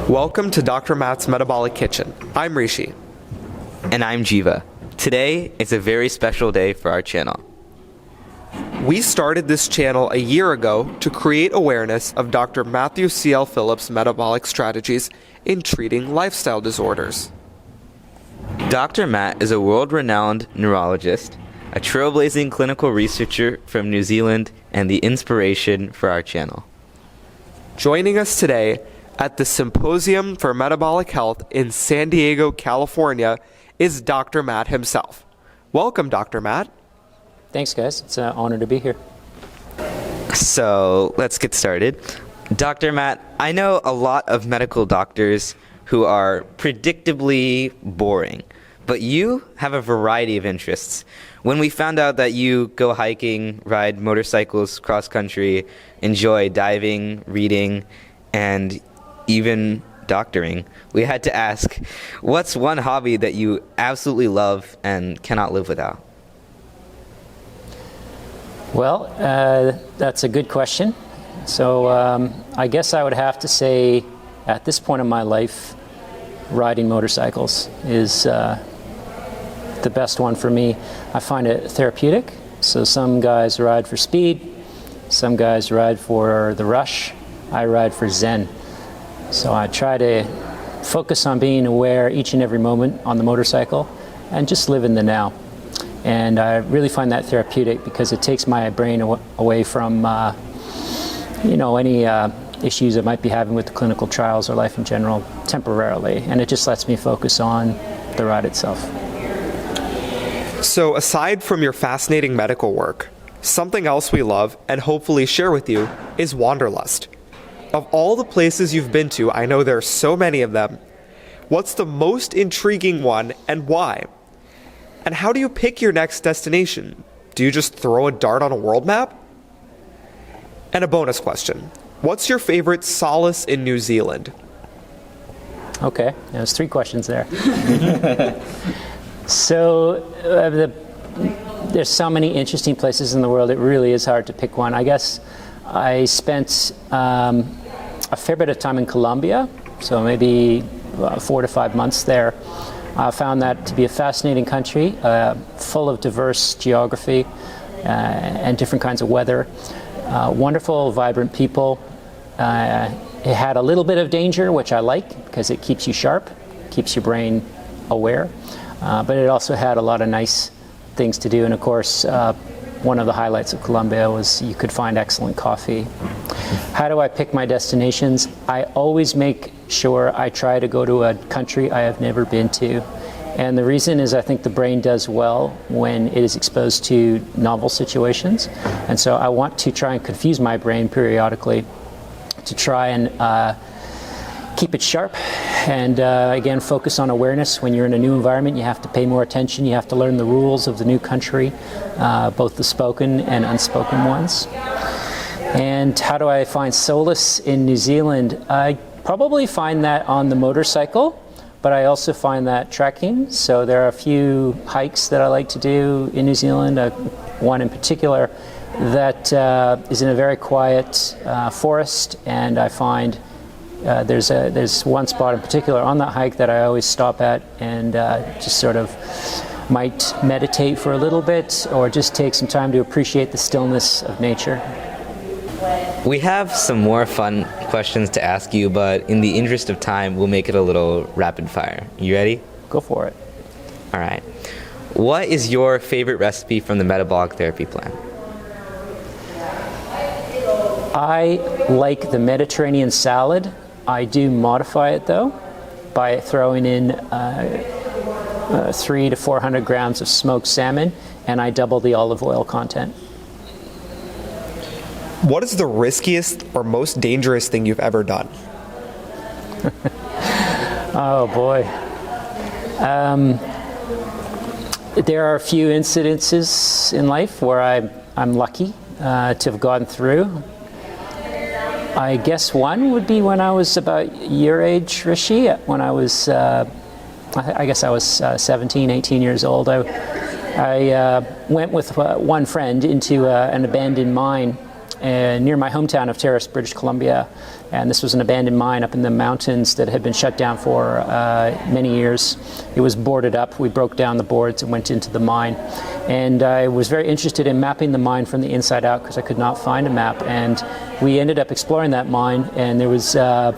Welcome to Dr. Matt's Metabolic Kitchen. I'm Rishi. And I'm Jiva. Today is a very special day for our channel. We started this channel a year ago to create awareness of Dr. Matthew C.L. Phillips' metabolic strategies in treating lifestyle disorders. Dr. Matt is a world-renowned neurologist, a trailblazing clinical researcher from New Zealand, and the inspiration for our channel. Joining us today at the Symposium for Metabolic Health in San Diego, California, is Dr. Matt himself. Welcome, Dr. Matt. Thanks, guys. It's an honor to be here. So let's get started. Dr. Matt, I know a lot of medical doctors who are predictably boring, but you have a variety of interests. When we found out that you go hiking, ride motorcycles cross-country, enjoy diving, reading, and even doctoring, we had to ask, what's one hobby that you absolutely love and cannot live without? Well, that's a good question. So I guess I would have to say, at this point in my life, riding motorcycles is the best one for me. I find it therapeutic. So some guys ride for speed, some guys ride for the rush. I ride for zen. So I try to focus on being aware each and every moment on the motorcycle and just live in the now. And I really find that therapeutic because it takes my brain away from any issues I might be having with the clinical trials or life in general temporarily. And it just lets me focus on the ride itself. So aside from your fascinating medical work, something else we love and hopefully share with you is Wanderlust. Of all the places you've been to, I know there are so many of them. What's the most intriguing one and why? And how do you pick your next destination? Do you just throw a dart on a world map? And a bonus question. What's your favorite solace in New Zealand? Okay, there's 3 questions there. So there's so many interesting places in the world, it really is hard to pick one. I guess I spent a fair bit of time in Colombia, so maybe 4 to 5 months there. I found that to be a fascinating country, full of diverse geography and different kinds of weather. Wonderful, vibrant people. It had a little bit of danger, which I like because it keeps you sharp, keeps your brain aware. But it also had a lot of nice things to do. And of course, one of the highlights of Colombia was you could find excellent coffee. How do I pick my destinations? I always make sure I try to go to a country I have never been to. And the reason is I think the brain does well when it is exposed to novel situations. And so I want to try and confuse my brain periodically to try and keep it sharp and again focus on awareness. When you're in a new environment, you have to pay more attention. You have to learn the rules of the new country, both the spoken and unspoken ones. And how do I find solace in New Zealand? I probably find that on the motorcycle, but I also find that trekking. So there are a few hikes that I like to do in New Zealand, one in particular that is in a very quiet forest, and I find there's one spot in particular on that hike that I always stop at and just sort of might meditate for a little bit or just take some time to appreciate the stillness of nature. We have some more fun questions to ask you, but in the interest of time, we'll make it a little rapid fire. You ready? Go for it. All right. What is your favorite recipe from the metabolic therapy plan? I like the Mediterranean salad. I do modify it though by throwing in 300 to 400 grams of smoked salmon, and I double the olive oil content. What is the riskiest or most dangerous thing you've ever done? Oh boy. There are a few incidences in life where I'm lucky to have gone through. I guess one would be when I was about your age, Rishi, when I was, I guess I was 17, 18 years old. I went with one friend into an abandoned mine near my hometown of Terrace, British Columbia. And this was an abandoned mine up in the mountains that had been shut down for many years. It was boarded up. We broke down the boards and went into the mine. And I was very interested in mapping the mine from the inside out because I could not find a map. And we ended up exploring that mine, and there was a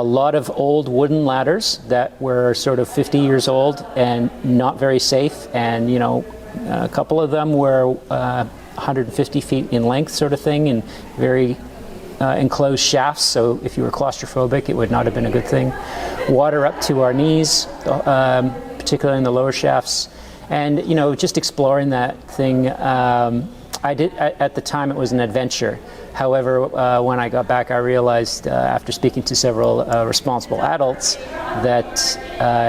lot of old wooden ladders that were sort of 50 years old and not very safe. And, you know, a couple of them were 150 feet in length sort of thing, and very enclosed shafts, so if you were claustrophobic, it would not have been a good thing. Water up to our knees, particularly in the lower shafts. And, you know, just exploring that thing, at the time it was an adventure. However, when I got back, I realized after speaking to several responsible adults that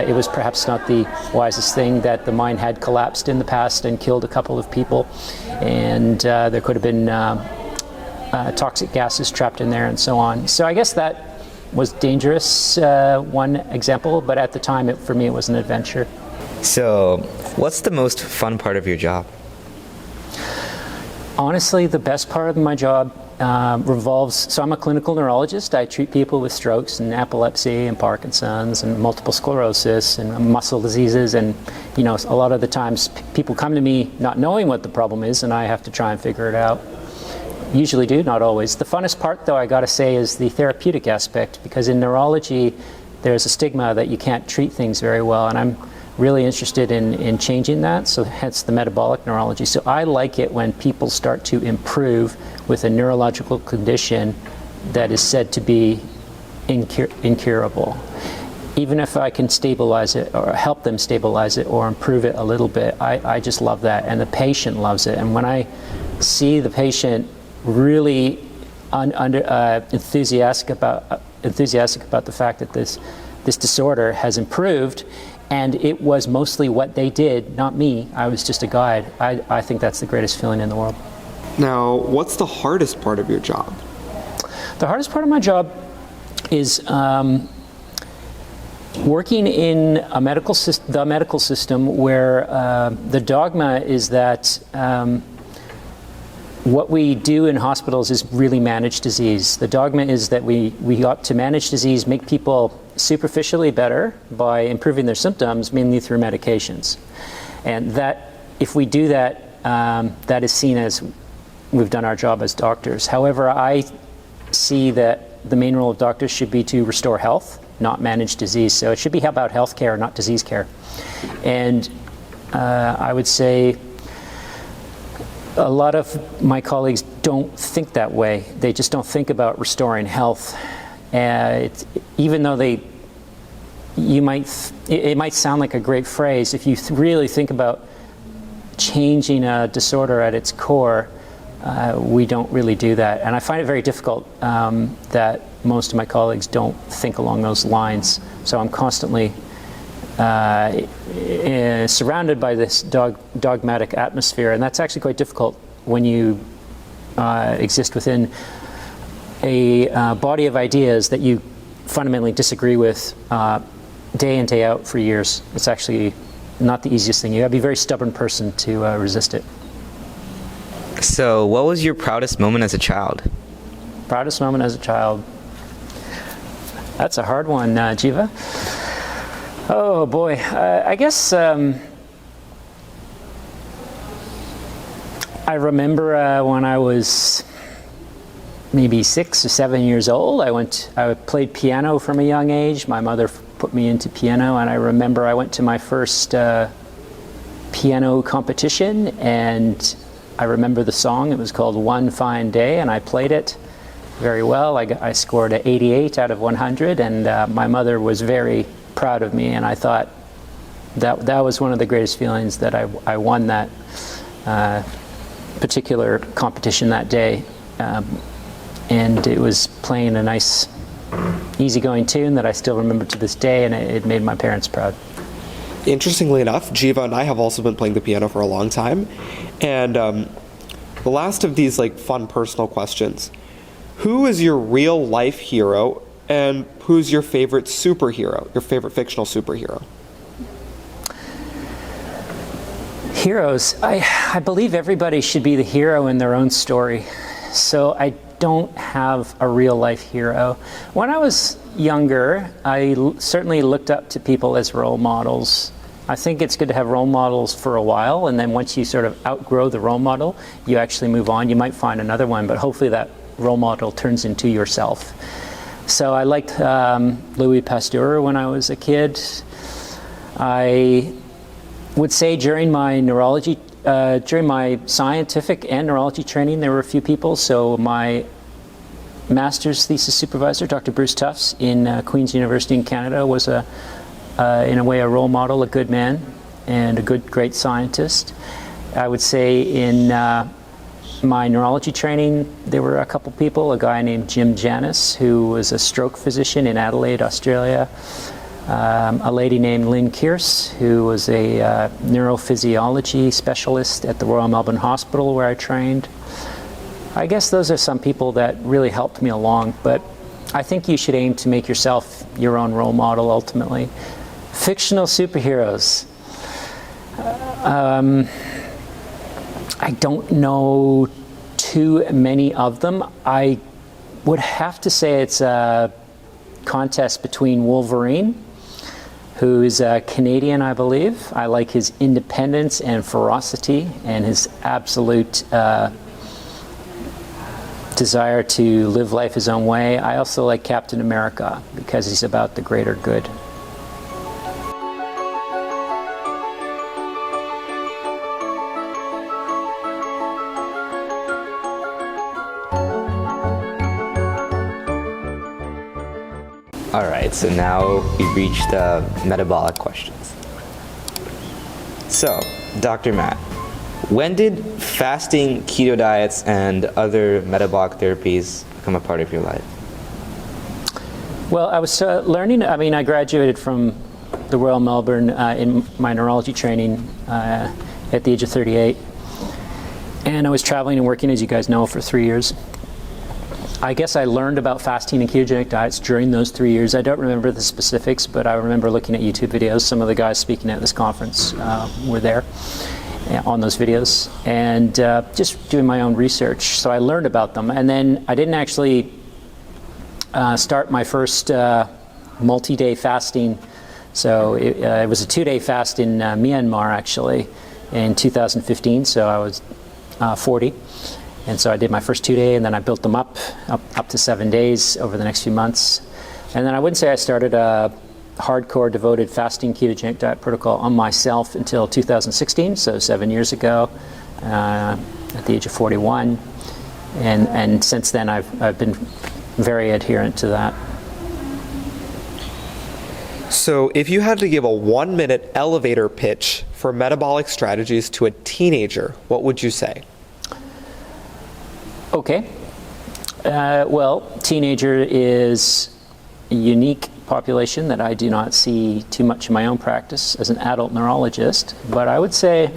it was perhaps not the wisest thing, that the mine had collapsed in the past and killed a couple of people, and there could have been toxic gases trapped in there and so on. So I guess that was dangerous, one example, but at the time, for me, it was an adventure. So, what's the most fun part of your job? Honestly, the best part of my job revolves, so I'm a clinical neurologist. I treat people with strokes and epilepsy and Parkinson's and multiple sclerosis and muscle diseases, and, you know, a lot of the times people come to me not knowing what the problem is, and I have to try and figure it out. Usually do, not always. The funnest part, though, I gotta say, is the therapeutic aspect, because in neurology there's a stigma that you can't treat things very well, and I'm really interested in changing that, so hence the metabolic neurology. So I like it when people start to improve with a neurological condition that is said to be incurable. Even if I can stabilize it or help them stabilize it or improve it a little bit, I just love that, and the patient loves it. And when I see the patient really enthusiastic about the fact that this disorder has improved, and it was mostly what they did, not me. I was just a guide. I think that's the greatest feeling in the world. Now, what's the hardest part of your job? The hardest part of my job is working in the medical system, where the dogma is that what we do in hospitals is really manage disease. The dogma is that we ought to manage disease, make people superficially better by improving their symptoms, mainly through medications. And that, if we do that, that is seen as we've done our job as doctors. However, I see that the main role of doctors should be to restore health, not manage disease. So it should be about health care, not disease care. And I would say a lot of my colleagues don't think that way. They just don't think about restoring health. Even though it might sound like a great phrase, if you really think about changing a disorder at its core, we don't really do that. And I find it very difficult that most of my colleagues don't think along those lines. So I'm constantly surrounded by this dogmatic atmosphere, and that's actually quite difficult when you exist within a body of ideas that you fundamentally disagree with day in, day out for years. It's actually not the easiest thing. You have to be a very stubborn person to resist it. So, what was your proudest moment as a child? Proudest moment as a child? That's a hard one, Jiva. Oh boy, I guess I remember when I was maybe 6 or 7 years old. I played piano from a young age. My mother put me into piano, and I remember I went to my first piano competition, and I remember the song. It was called One Fine Day, and I played it very well. I scored an 88 out of 100, and my mother was very proud of me, and I thought that was one of the greatest feelings, that I won that particular competition that day. And it was playing a nice, easygoing tune that I still remember to this day, and it made my parents proud. Interestingly enough, Jiva and I have also been playing the piano for a long time. And the last of these fun personal questions. Who is your real life hero, and who's your favorite superhero, your favorite fictional superhero? Heroes. I believe everybody should be the hero in their own story. so I don't have a real life hero. When I was younger, I certainly looked up to people as role models. I think it's good to have role models for a while, and then once you sort of outgrow the role model, you actually move on. You might find another one, but hopefully that role model turns into yourself. So I liked Louis Pasteur when I was a kid. I would say during my scientific and neurology training, there were a few people. So my master's thesis supervisor, Dr. Bruce Tufts in Queen's University in Canada, was in a way a role model, a good man, and a great scientist. I would say in my neurology training, there were a couple people, a guy named Jim Janis, who was a stroke physician in Adelaide, Australia, a lady named Lynn Kearse, who was a neurophysiology specialist at the Royal Melbourne Hospital where I trained. I guess those are some people that really helped me along, but I think you should aim to make yourself your own role model ultimately. Fictional superheroes. I don't know too many of them. I would have to say it's a contest between Wolverine, who's a Canadian, I believe. I like his independence and ferocity and his absolute desire to live life his own way. I also like Captain America because he's about the greater good. All right, so now we've reached the metabolic questions. So, Dr. Matt, when did fasting, keto diets, and other metabolic therapies become a part of your life? Well, I was learning, I graduated from the Royal Melbourne in my neurology training at the age of 38. And I was traveling and working, as you guys know, for 3 years. I guess I learned about fasting and ketogenic diets during those 3 years. I don't remember the specifics, but I remember looking at YouTube videos. Some of the guys speaking at this conference were there on those videos, and just doing my own research. So I learned about them, and then I didn't actually start my first multi-day fasting. So it was a 2-day fast in Myanmar, actually, in 2015, so I was 40. And so I did my first 2-day, and then I built them up to 7 days over the next few months. And then I wouldn't say I started a hardcore devoted fasting ketogenic diet protocol on myself until 2016, so 7 years ago, at the age of 41. And since then I've been very adherent to that. So if you had to give a 1-minute elevator pitch for metabolic strategies to a teenager, what would you say? Okay. Well, teenager is a unique population that I do not see too much in my own practice as an adult neurologist. But I would say,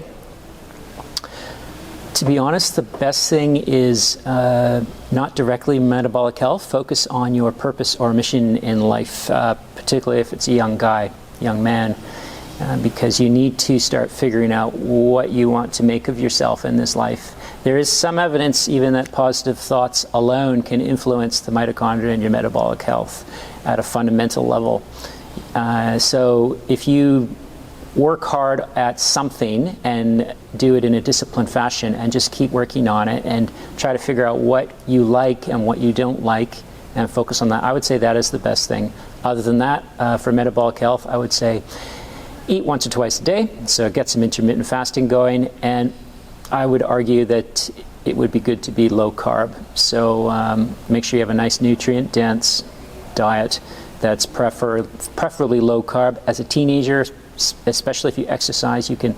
to be honest, the best thing is not directly metabolic health. Focus on your purpose or mission in life, particularly if it's a young guy, young man, because you need to start figuring out what you want to make of yourself in this life. There is some evidence even that positive thoughts alone can influence the mitochondria and your metabolic health at a fundamental level. So if you work hard at something and do it in a disciplined fashion and just keep working on it and try to figure out what you like and what you don't like and focus on that, I would say that is the best thing. Other than that, for metabolic health, I would say eat once or twice a day, so get some intermittent fasting going, and I would argue that it would be good to be low carb. So make sure you have a nice nutrient dense diet that's preferably low carb. As a teenager, especially if you exercise, you can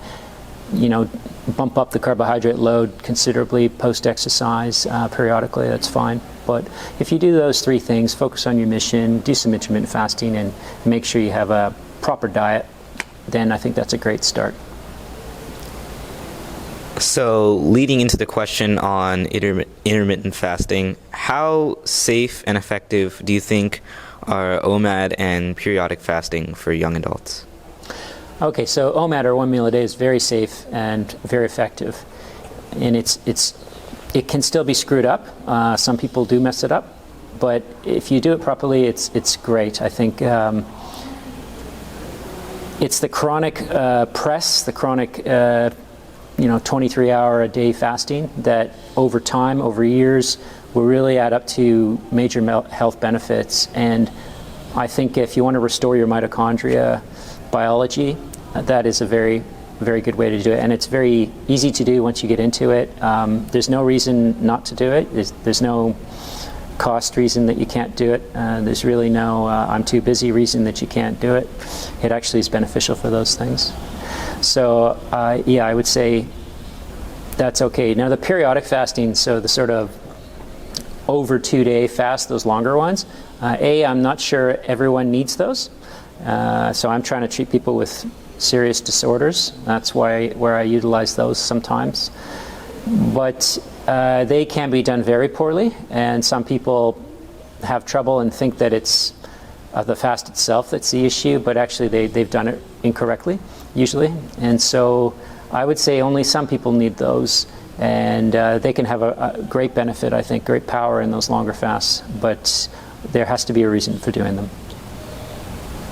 bump up the carbohydrate load considerably post-exercise periodically. That's fine. But if you do those 3 things, focus on your mission, do some intermittent fasting, and make sure you have a proper diet, then I think that's a great start. So, leading into the question on intermittent fasting, how safe and effective do you think are OMAD and periodic fasting for young adults? Okay, so OMAD, or 1 meal a day, is very safe and very effective. And it's It can still be screwed up. Some people do mess it up, but if you do it properly, it's great. I think it's the chronic press, the chronic 23-hour a day fasting that over time, over years, will really add up to major health benefits. And I think if you want to restore your mitochondria biology, that is a very, very good way to do it. And it's very easy to do once you get into it. There's no reason not to do it. There's no cost reason that you can't do it. There's really no I'm too busy reason that you can't do it. It actually is beneficial for those things. So yeah, I would say that's okay. Now the periodic fasting, so the sort of over 2-day fast, those longer ones, I'm not sure everyone needs those. So I'm trying to treat people with serious disorders. That's where I utilize those sometimes. But they can be done very poorly, and some people have trouble and think that it's the fast itself that's the issue, but actually they've done it incorrectly, usually. And so I would say only some people need those, and they can have a great benefit, I think, great power in those longer fasts, but there has to be a reason for doing them.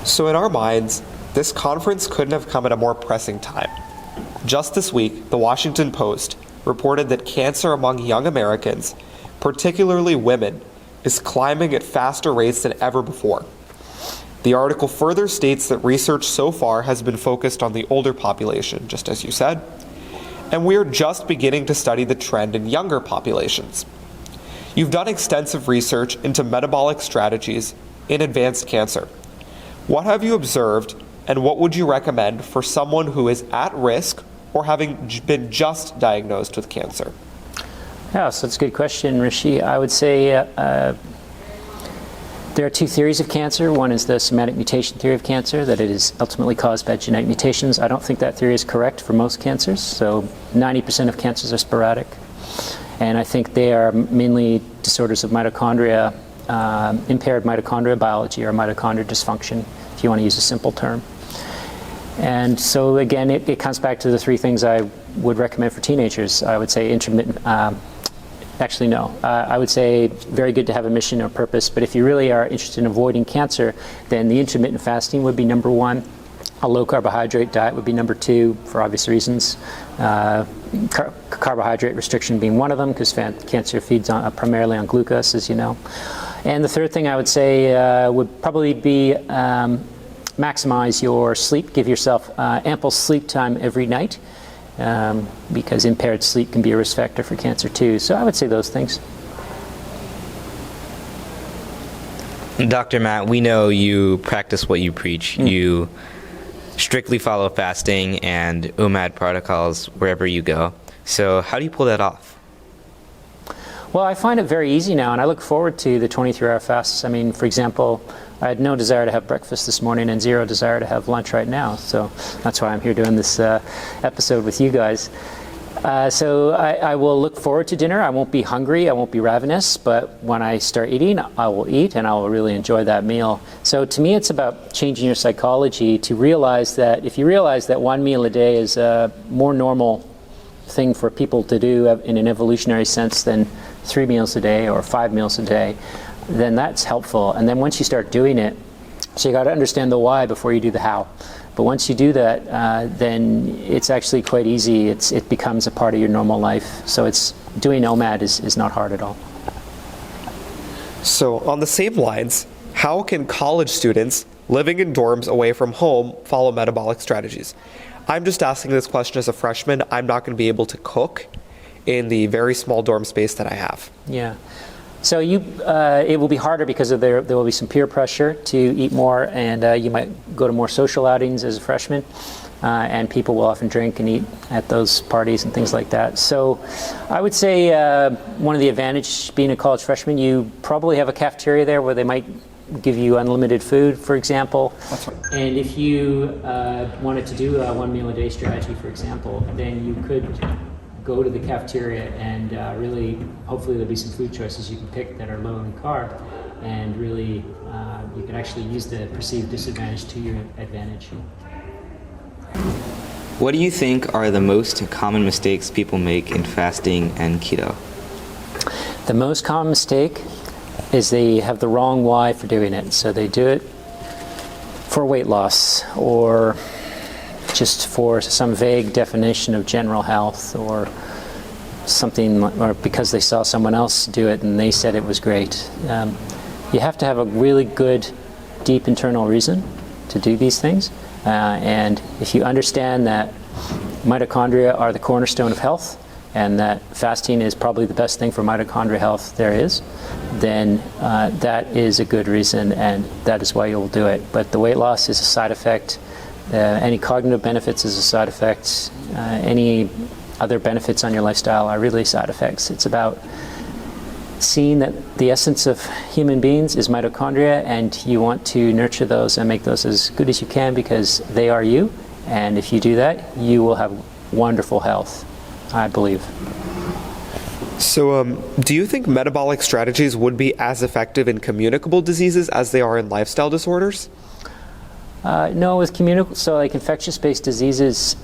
So in our minds, this conference couldn't have come at a more pressing time. Just this week, the Washington Post reported that cancer among young Americans, particularly women, is climbing at faster rates than ever before. The article further states that research so far has been focused on the older population, just as you said, and we are just beginning to study the trend in younger populations. You've done extensive research into metabolic strategies in advanced cancer. What have you observed, and what would you recommend for someone who is at risk or having been just diagnosed with cancer? Yeah, so that's a good question, Rishi. I would say there are two theories of cancer. One is the somatic mutation theory of cancer, that it is ultimately caused by genetic mutations. I don't think that theory is correct for most cancers. So 90% of cancers are sporadic. And I think they are mainly disorders of mitochondria, impaired mitochondria biology or mitochondria dysfunction, if you want to use a simple term. And so again, it comes back to the three things I would recommend for teenagers. I would say intermittent, actually no, I would say very good to have a mission or purpose, but if you really are interested in avoiding cancer, then the intermittent fasting would be number one. A low carbohydrate diet would be number two, for obvious reasons. Carbohydrate restriction being one of them, because cancer feeds primarily on glucose, as you know. And the third thing I would say would probably be maximize your sleep. Give yourself ample sleep time every night, because impaired sleep can be a risk factor for cancer too. So I would say those things. Dr. Matt, we know you practice what you preach. You strictly follow fasting and OMAD protocols wherever you go. So how do you pull that off? Well, I find it very easy now, and I look forward to the 23-hour fasts. I mean, for example, I had no desire to have breakfast this morning and zero desire to have lunch right now. So that's why I'm here doing this episode with you guys. So I will look forward to dinner. I won't be hungry, I won't be ravenous, but when I start eating, I will eat and I will really enjoy that meal. So to me, it's about changing your psychology to realize that if you realize that one meal a day is a more normal thing for people to do in an evolutionary sense than 3 meals a day or 5 meals a day, then that's helpful. And then once you start doing it, so you got to understand the why before you do the how. But once you do that, then it's actually quite easy. It becomes a part of your normal life. So doing OMAD is not hard at all. So on the same lines, how can college students living in dorms away from home follow metabolic strategies? I'm just asking this question as a freshman. I'm not going to be able to cook in the very small dorm space that I have. Yeah. So it will be harder because there will be some peer pressure to eat more, and you might go to more social outings as a freshman, and people will often drink and eat at those parties and things like that. So I would say one of the advantages being a college freshman, you probably have a cafeteria there where they might give you unlimited food, for example. That's right. And if you wanted to do a 1 meal a day strategy, for example, then you could go to the cafeteria and really, hopefully there'll be some food choices you can pick that are low in carb, and really you can actually use the perceived disadvantage to your advantage. What do you think are the most common mistakes people make in fasting and keto? The most common mistake is they have the wrong why for doing it. So they do it for weight loss, or just for some vague definition of general health, or something, or because they saw someone else do it and they said it was great. You have to have a really good, deep internal reason to do these things. And if you understand that mitochondria are the cornerstone of health, and that fasting is probably the best thing for mitochondria health there is, then that is a good reason, and that is why you'll do it. But the weight loss is a side effect. Any cognitive benefits is a side effect. Any other benefits on your lifestyle are really side effects. It's about seeing that the essence of human beings is mitochondria, and you want to nurture those and make those as good as you can, because they are you. And if you do that, you will have wonderful health, I believe. So, do you think metabolic strategies would be as effective in communicable diseases as they are in lifestyle disorders? No, with so like infectious-based diseases,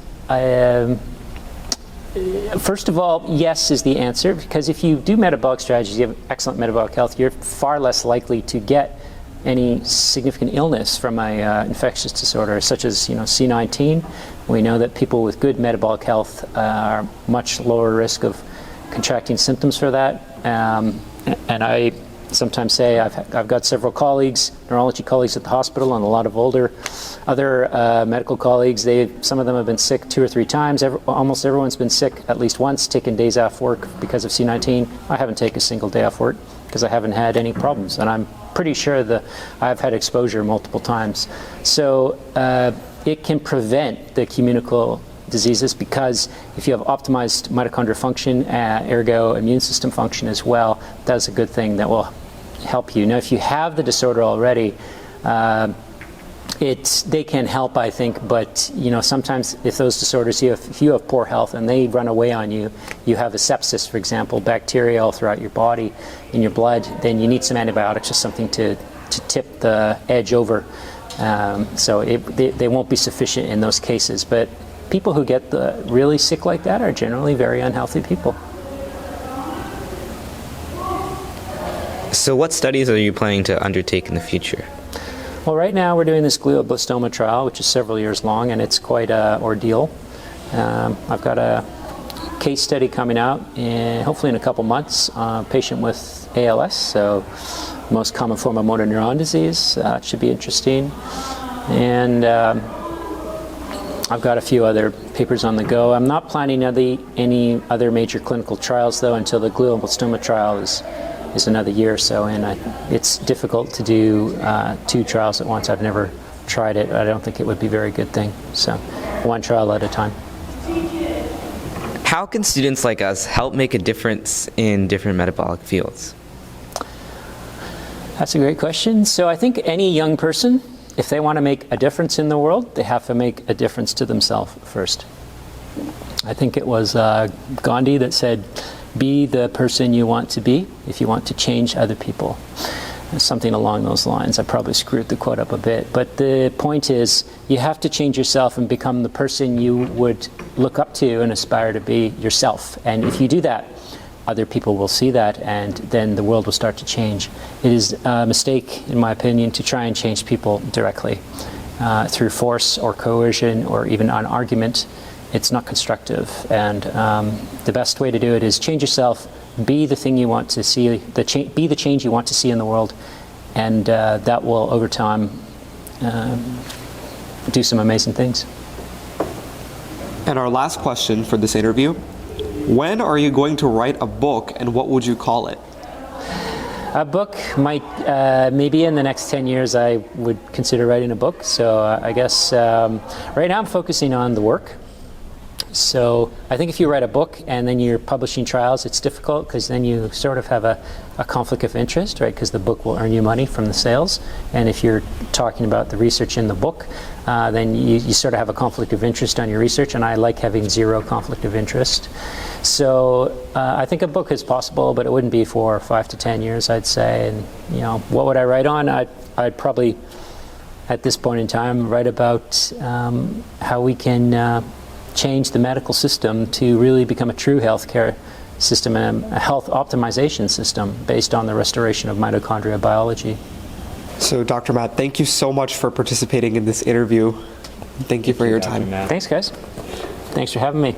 first of all, yes is the answer, because if you do metabolic strategies, you have excellent metabolic health, you're far less likely to get any significant illness from a infectious disorder, such as C19. We know that people with good metabolic health are much lower risk of contracting symptoms for that. And I sometimes say I've got several colleagues, neurology colleagues at the hospital, and a lot of other medical colleagues. Some of them have been sick 2 or 3 times. Almost everyone's been sick at least once, taken days off work because of C19. I haven't taken a single day off work because I haven't had any problems, and I'm pretty sure that I've had exposure multiple times. So it can prevent the communicable diseases, because if you have optimized mitochondrial function, ergo immune system function as well, that's a good thing that will help you. Now, if you have the disorder already, they can help, I think, but sometimes if those disorders, if you have poor health and they run away on you, you have a sepsis, for example, bacteria all throughout your body, in your blood, then you need some antibiotics or something to tip the edge over. So they won't be sufficient in those cases. But people who get really sick like that are generally very unhealthy people. So what studies are you planning to undertake in the future? Well, right now we're doing this glioblastoma trial, which is several years long, and it's quite an ordeal. I've got a case study coming out, hopefully in a couple months, a patient with ALS, so most common form of motor neuron disease. It should be interesting. And I've got a few other papers on the go. I'm not planning any other major clinical trials, though, until the glioblastoma trial is another year or so in. It's difficult to do 2 trials at once. I've never tried it. I don't think it would be a very good thing. So 1 trial at a time. How can students like us help make a difference in different metabolic fields? That's a great question. So I think any young person, if they want to make a difference in the world, they have to make a difference to themselves first. I think it was Gandhi that said, be the person you want to be if you want to change other people. Something along those lines. I probably screwed the quote up a bit. But the point is, you have to change yourself and become the person you would look up to and aspire to be yourself. And if you do that, other people will see that, and then the world will start to change. It is a mistake, in my opinion, to try and change people directly through force or coercion or even an argument. It's not constructive, and the best way to do it is change yourself, be the thing you want to see, be the change you want to see in the world, and that will, over time, do some amazing things. And our last question for this interview: when are you going to write a book, and what would you call it? A book might, maybe in the next 10 years I would consider writing a book. So I guess right now I'm focusing on the work. So I think if you write a book and then you're publishing trials, it's difficult, because then you sort of have a conflict of interest, right? Because the book will earn you money from the sales. And if you're talking about the research in the book, then you sort of have a conflict of interest on your research, and I like having 0 conflict of interest. So I think a book is possible, but it wouldn't be for 5 to 10 years, I'd say. And what would I write on? I'd probably, at this point in time, write about how we can change the medical system to really become a true healthcare system and a health optimization system based on the restoration of mitochondria biology. So, Dr. Matt, thank you so much for participating in this interview. Thank you for your time. Thanks, guys. Thanks for having me.